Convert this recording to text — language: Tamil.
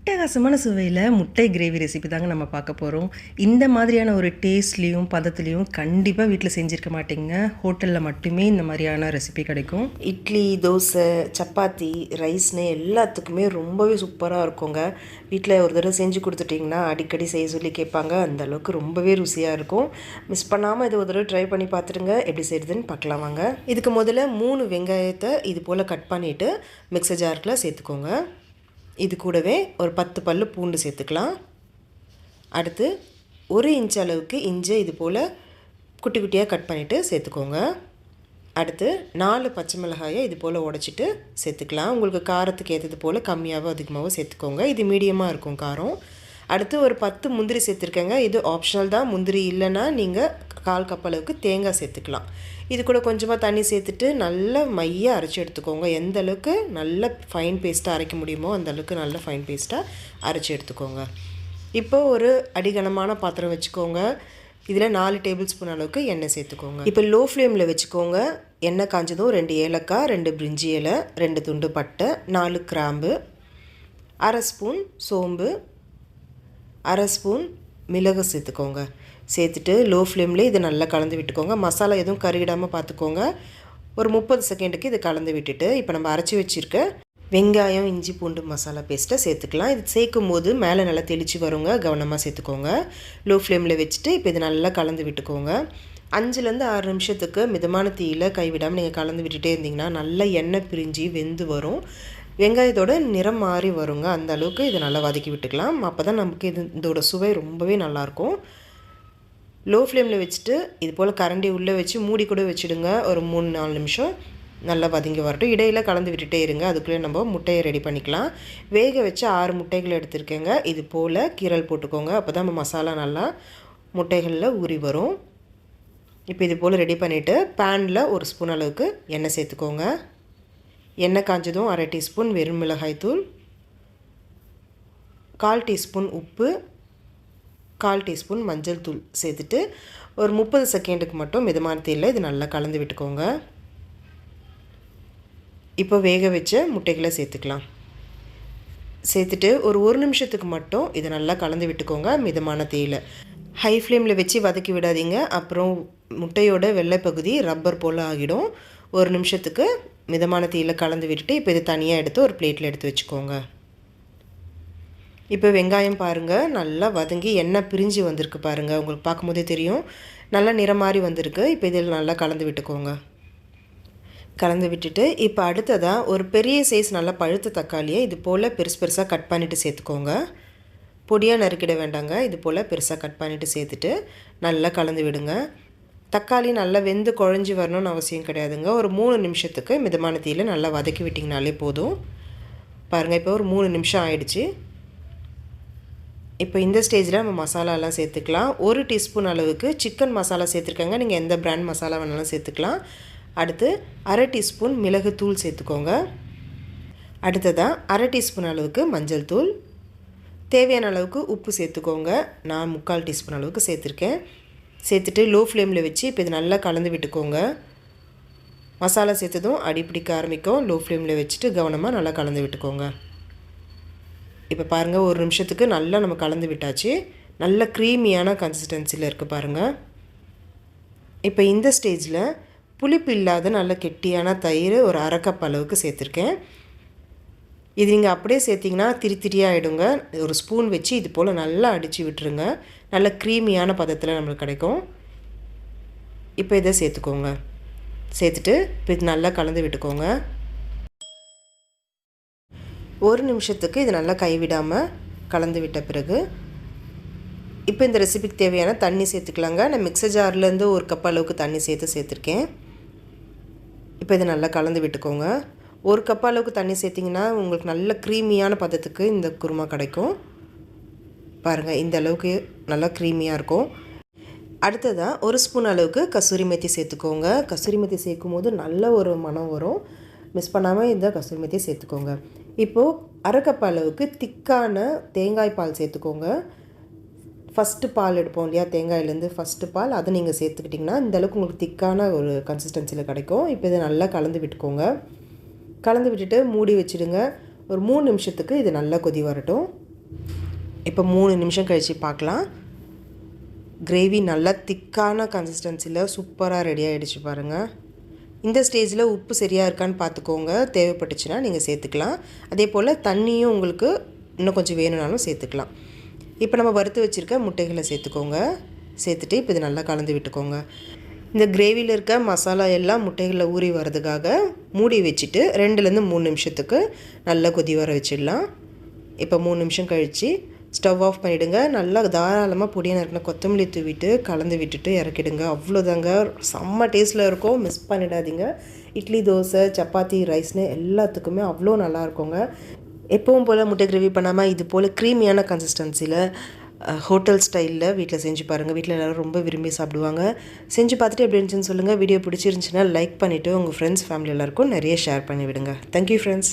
அட்டகாசமான சுவையில் முட்டை கிரேவி ரெசிபி தாங்க நம்ம பார்க்க போகிறோம். இந்த மாதிரியான ஒரு டேஸ்ட்லேயும் பதத்துலேயும் கண்டிப்பாக வீட்டில் செஞ்சுருக்க மாட்டீங்க. ஹோட்டலில் மட்டுமே இந்த மாதிரியான ரெசிபி கிடைக்கும். இட்லி, தோசை, சப்பாத்தி, ரைஸ்னு எல்லாத்துக்குமே ரொம்பவே சூப்பராக இருக்குங்க. வீட்டில் ஒரு தடவை செஞ்சு கொடுத்துட்டிங்கன்னா அடிக்கடி செய்ய சொல்லி கேட்பாங்க. அந்தளவுக்கு ரொம்பவே ருசியாக இருக்கும். மிஸ் பண்ணாமல் இதை ஒரு தடவை ட்ரை பண்ணி பார்த்துடுங்க. எப்படி செய்கிறதுன்னு பார்க்கலாம் வாங்க. இதுக்கு முதல்ல 3 வெங்காயத்தை இது போல் கட் பண்ணிவிட்டு மிக்ஸர் ஜாருக்குள்ள சேர்த்துக்கோங்க. இது கூடவே ஒரு 10 பல்லு பூண்டு சேர்த்துக்கலாம். அடுத்து 1 இன்ச் அளவுக்கு இஞ்சி இது போல் குட்டி குட்டியாக கட் பண்ணிவிட்டு சேர்த்துக்கோங்க. அடுத்து 4 பச்சை மிளகாயை இது போல் உடைச்சிட்டு சேர்த்துக்கலாம். உங்களுக்கு காரத்துக்கு ஏற்றது போல் கம்மியாகவோ அதிகமாகவோ சேர்த்துக்கோங்க. இது மீடியமாக இருக்கும் காரம். அடுத்து ஒரு 10 முந்திரி சேர்த்துருக்கேங்க. இது ஆப்ஷனல் தான். முந்திரி இல்லைன்னா நீங்கள் 1/4 கப் அளவுக்கு தேங்காய் சேர்த்துக்கலாம். இது கூட கொஞ்சமாக தண்ணி சேர்த்துட்டு நல்லா மையாக அரைச்சி எடுத்துக்கோங்க. எந்த அளவுக்கு நல்ல ஃபைன் பேஸ்ட்டாக அரைக்க முடியுமோ அந்த அளவுக்கு நல்ல ஃபைன் பேஸ்ட்டாக அரைச்சி எடுத்துக்கோங்க. இப்போ ஒரு அடிகனமான பாத்திரம் வச்சுக்கோங்க. இதில் 4 டேபிள் ஸ்பூன் அளவுக்கு எண்ணெய் சேர்த்துக்கோங்க. இப்போ லோ ஃப்ளேமில் வச்சுக்கோங்க. எண்ணெய் காஞ்சதும் 2 ஏலக்காய், 2 பிரிஞ்சி இலை, 2 துண்டு பட்டை, 4 கிராம்பு, 1/2 ஸ்பூன் சோம்பு, 1/2 ஸ்பூன் மிளகு சேர்த்துக்கோங்க. சேர்த்துட்டு லோ ஃப்ளேம்லேயே இதை நல்லா கலந்து விட்டுக்கோங்க. மசாலா எதுவும் கருகிடாமல் பார்த்துக்கோங்க. ஒரு 30 செகண்டுக்கு இதை கலந்து விட்டுட்டு இப்போ நம்ம அரைச்சி வச்சுருக்க வெங்காயம், இஞ்சி, பூண்டு மசாலா பேஸ்ட்டை சேர்த்துக்கலாம். இது சேர்க்கும் போது மேலே நல்லா தெளித்து வருங்க. கவனமாக சேர்த்துக்கோங்க. லோ ஃப்ளேமில் வச்சுட்டு இப்போ இதை நல்லா கலந்து விட்டுக்கோங்க. 5லேருந்து 6 நிமிஷத்துக்கு மிதமான தீயில் கைவிடாமல் நீங்கள் கலந்து விட்டுட்டே இருந்தீங்கன்னா நல்லா எண்ணெய் பிரிஞ்சு வெந்து வரும். வெங்காயத்தோட நிறம் மாறி வருங்க. அந்த அளவுக்கு இதை நல்லா வதக்கி விட்டுக்கலாம். அப்போ தான் நமக்கு இதோட சுவை ரொம்பவே நல்லாயிருக்கும். லோ ஃப்ளேமில் வச்சுட்டு இது போல் கரண்டி உள்ளே வச்சு மூடி கூட வச்சுடுங்க. ஒரு 3-4 நிமிஷம் நல்லா வதங்கி வரட்டும். இடையில் கலந்து விட்டுட்டே இருங்க. அதுக்குள்ளே நம்ம முட்டையை ரெடி பண்ணிக்கலாம். வேக வச்சு 6 முட்டைகள் எடுத்துருக்கேங்க. இது போல் கீரல் போட்டுக்கோங்க. அப்போ தான் நம்ம மசாலா நல்லா முட்டைகளில் ஊறி வரும். இப்போ இது போல் ரெடி பண்ணிவிட்டு பேனில் 1 ஸ்பூன் அளவுக்கு எண்ணெய் சேர்த்துக்கோங்க. எண்ணெய் காஞ்சதும் 1/2 டீஸ்பூன் வெறும் மிளகாய் தூள், 1/4 டீஸ்பூன் உப்பு, 1/4 டீஸ்பூன் மஞ்சள் தூள் சேர்த்துட்டு ஒரு 30 செகண்டுக்கு மட்டும் மிதமான தீயில் இது நல்லா கலந்து விட்டுக்கோங்க. இப்போ வேக வச்ச முட்டைகளை சேர்த்துக்கலாம். சேர்த்துட்டு ஒரு 1 நிமிஷத்துக்கு மட்டும் இதை நல்லா கலந்து விட்டுக்கோங்க மிதமான தீயில். ஹை ஃப்ளேமில் வச்சு வதக்கி விடாதீங்க. அப்புறம் முட்டையோட வெள்ளை பகுதி ரப்பர் போல் ஆகிடும். 1 நிமிஷத்துக்கு மிதமான தீயில் கலந்து விட்டுட்டு இப்போ இது தனியாக எடுத்து ஒரு பிளேட்டில் எடுத்து வச்சுக்கோங்க. இப்போ வெங்காயம் பாருங்கள் நல்லா வதங்கி எண்ணெய் பிரிஞ்சு வந்திருக்கு பாருங்கள். உங்களுக்கு பார்க்கும்போதே தெரியும் நல்லா நிறம் மாறி வந்திருக்கு. இப்போ இதில் நல்லா கலந்து விட்டுக்கோங்க. கலந்து விட்டுட்டு இப்போ அடுத்ததாக ஒரு பெரிய சைஸ் நல்லா பழுத்த தக்காளியை இது போல் பெருசாக கட் பண்ணிவிட்டு சேர்த்துக்கோங்க. பொடியாக நறுக்கிட வேண்டாங்க. இது போல் பெருசாக கட் பண்ணிவிட்டு சேர்த்துட்டு நல்லா கலந்து விடுங்க. தக்காளி நல்லா வெந்து குழஞ்சி வரணும்னு அவசியம் கிடையாதுங்க. ஒரு 3 நிமிஷத்துக்கு மிதமான தீயில் நல்லா வதக்கி விட்டிங்கனாலே போதும். பாருங்கள் இப்போ ஒரு 3 நிமிஷம் ஆயிடுச்சு. இப்போ இந்த ஸ்டேஜில் நம்ம மசாலாலாம் சேர்த்துக்கலாம். 1 டீஸ்பூன் அளவுக்கு சிக்கன் மசாலா சேர்த்துருக்கேங்க. நீங்கள் எந்த பிராண்ட் மசாலா வேணாலும் சேர்த்துக்கலாம். அடுத்து 1/2 டீஸ்பூன் மிளகு தூள் சேர்த்துக்கோங்க. அடுத்ததாக 1/2 டீஸ்பூன் அளவுக்கு மஞ்சள் தூள், தேவையான அளவுக்கு உப்பு சேர்த்துக்கோங்க. நான் 3/4 டீஸ்பூன் அளவுக்கு சேர்த்துருக்கேன். சேர்த்துட்டு லோ ஃப்ளேமில் வச்சு இப்போ இது நல்லா கலந்து விட்டுக்கோங்க. மசாலா சேர்த்ததும் அடி பிடிக்க ஆரம்பிக்கும். லோ ஃப்ளேமில் வச்சுட்டு கவனமாக நல்லா கலந்து விட்டுக்கோங்க. இப்போ பாருங்கள் 1 நிமிஷத்துக்கு நல்லா நம்ம கலந்து விட்டாச்சு. நல்ல க்ரீமியான கன்சிஸ்டன்சியில் இருக்குது பாருங்கள். இப்போ இந்த ஸ்டேஜில் புளிப்பு இல்லாத நல்ல கெட்டியான தயிர் ஒரு 1/2 கப் அளவுக்கு சேர்த்துருக்கேன். இது நீங்கள் அப்படியே சேர்த்திங்கன்னா திரியாக ஆகிடுங்க. ஒரு ஸ்பூன் வச்சு இது போல் நல்லா அடித்து விட்டுருங்க. நல்ல க்ரீமியான பதத்தில் நம்மளுக்கு கிடைக்கும். இப்போ இதை சேர்த்துக்கோங்க. சேர்த்துட்டு இப்போ இது நல்லா கலந்து விட்டுக்கோங்க. 1 நிமிஷத்துக்கு இது நல்லா கைவிடாமல் கலந்து விட்ட பிறகு இப்போ இந்த ரெசிபிக்கு தேவையான தண்ணி சேர்த்துக்கலாங்க. நான் மிக்ஸர் ஜார்லேருந்து 1 கப் அளவுக்கு தண்ணி சேர்த்துருக்கேன். இப்போ இதை நல்லா கலந்து விட்டுக்கோங்க. 1 கப் அளவுக்கு தண்ணி சேர்த்திங்கன்னா உங்களுக்கு நல்ல க்ரீமியான பதத்துக்கு இந்த குருமா கிடைக்கும். பாருங்கள் இந்த அளவுக்கு நல்லா க்ரீமியாக இருக்கும். அடுத்ததாக 1 ஸ்பூன் அளவுக்கு கசூரி மெத்தி சேர்த்துக்கோங்க. கசூரி மெத்தி சேர்க்கும் போது நல்ல ஒரு மனம் வரும். மிஸ் பண்ணாமல் இந்த கசூரி மெத்தி சேர்த்துக்கோங்க. இப்போது 1/2 கப் அளவுக்கு திக்கான தேங்காய் பால் சேர்த்துக்கோங்க. ஃபஸ்ட்டு பால் எடுப்போம் இல்லையா, தேங்காயிலேருந்து ஃபஸ்ட்டு பால், அதை நீங்கள் சேர்த்துக்கிட்டிங்கன்னா இந்தளவுக்கு உங்களுக்கு திக்கான ஒரு கன்சிஸ்டன்சியில் கிடைக்கும். இப்போ இதை நல்லா கலந்து விட்டுக்கோங்க. கலந்து விட்டுட்டு மூடி வச்சுடுங்க. ஒரு 3 நிமிஷத்துக்கு இது நல்லா கொதி வரட்டும். இப்போ 3 நிமிஷம் கழித்து பார்க்கலாம். கிரேவி நல்லா திக்கான கன்சிஸ்டன்சியில் சூப்பராக ரெடி ஆகிடுச்சு பாருங்கள். இந்த ஸ்டேஜில் உப்பு சரியாக இருக்கான்னு பார்த்துக்கோங்க. தேவைப்பட்டுச்சுன்னா நீங்கள் சேர்த்துக்கலாம். அதே போல் தண்ணியும் உங்களுக்கு இன்னும் கொஞ்சம் வேணும்னாலும் சேர்த்துக்கலாம். இப்போ நம்ம வறுத்து வச்சுருக்க முட்டைகளை சேர்த்துக்கோங்க. சேர்த்துட்டு இப்போ இது நல்லா கலந்து விட்டுக்கோங்க. இந்த கிரேவியில் இருக்க மசாலா எல்லாம் முட்டைகளில் ஊறி வர்றதுக்காக மூடி வச்சுட்டு 2லேருந்து 3 நிமிஷத்துக்கு நல்லா கொதி வர வச்சிடலாம். இப்போ 3 நிமிஷம் கழித்து ஸ்டவ் ஆஃப் பண்ணிவிடுங்க. நல்லா தாராளமாக பொடியாக நறுக்கின கொத்தமல்லி தூவிட்டு கலந்து விட்டுட்டு இறக்கிடுங்க. அவ்வளோதாங்க, செம்ம டேஸ்ட்டில் இருக்கும். மிஸ் பண்ணிடாதீங்க. இட்லி, தோசை, சப்பாத்தி, ரைஸ்னு எல்லாத்துக்குமே அவ்வளோ நல்லாயிருக்குங்க. எப்பவும் போல் முட்டை கிரேவி பண்ணாமல் இது போல் க்ரீமியான கன்சிஸ்டன்சியில் ஹோட்டல் ஸ்டைலில் வீட்டில் செஞ்சு பாருங்கள். வீட்டில் எல்லோரும் ரொம்ப விரும்பி சாப்பிடுவாங்க. செஞ்சு பார்த்துட்டு எப்படி இருந்துச்சுன்னு சொல்லுங்கள். வீடியோ பிடிச்சிருந்துச்சின்னா லைக் பண்ணிவிட்டு உங்கள் ஃப்ரெண்ட்ஸ், ஃபேமிலி எல்லாருக்கும் நிறைய ஷேர் பண்ணிவிடுங்க. Thank you friends.